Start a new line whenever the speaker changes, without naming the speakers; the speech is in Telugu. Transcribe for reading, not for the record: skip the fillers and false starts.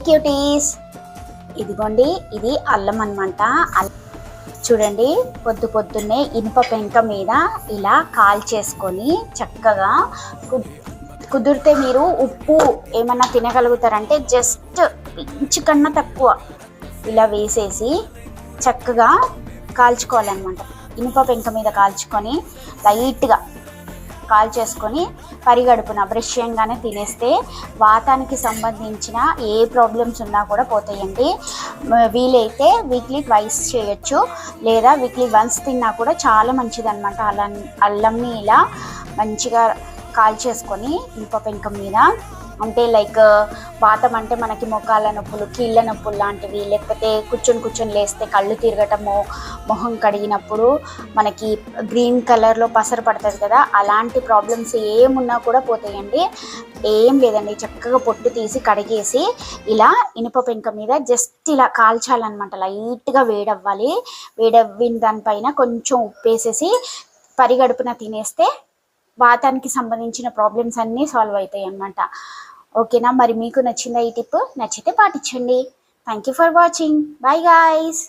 క్యూటీస్, ఇదిగోండి ఇది అల్లం అనమాట. చూడండి, పొద్దున్నే ఇనుప పెంక మీద ఇలా కాల్చేసుకొని చక్కగా కుదిరితే మీరు ఉప్పు ఏమన్నా తినగలుగుతారంటే జస్ట్ ఇంచు కన్నా తక్కువ ఇలా వేసేసి చక్కగా కాల్చుకోవాలన్నమాట. ఇనుప పెంక మీద కాల్చుకొని లైట్గా కాల్చేసుకొని పరిగడుపున బ్రష్ చేయగానే తినేస్తే వాతానికి సంబంధించిన ఏ ప్రాబ్లమ్స్ ఉన్నా కూడా పోతాయండి. వీలైతే వీక్లీ ట్వైస్ చేయొచ్చు, లేదా వీక్లీ వన్స్ తిన్నా కూడా చాలా మంచిదన్నమాట. అల్లంని ఇలా మంచిగా కాల్చేసుకొని ఇనుప పెంక మీద, అంటే లైక్ వాతం అంటే మనకి మోకాళ్ళ నొప్పులు, కీళ్ళ నొప్పులు లాంటివి, లేకపోతే కూర్చొని లేస్తే కళ్ళు తిరగటము, మొహం కడిగినప్పుడు మనకి గ్రీన్ కలర్లో పసరు పడుతుంది కదా, అలాంటి ప్రాబ్లమ్స్ ఏమున్నా కూడా పోతాయండి. ఏం లేదండి, చక్కగా పొట్టు తీసి కడిగేసి ఇలా ఇనుప పెంక మీద జస్ట్ ఇలా కాల్చాలన్నమాట. లైట్గా వేడవ్వాలి. వేడవ్విన దానిపైన కొంచెం ఉప్పేసేసి పరిగడుపున తినేస్తే వాతానికి సంబంధించిన ప్రాబ్లమ్స్ అన్నీ సాల్వ్ అవుతాయి అన్నమాట. ఓకేనా? మరి మీకు నచ్చిందా ఈ టిప్? నచ్చితే పాటించండి. Thank you for watching. Bye guys.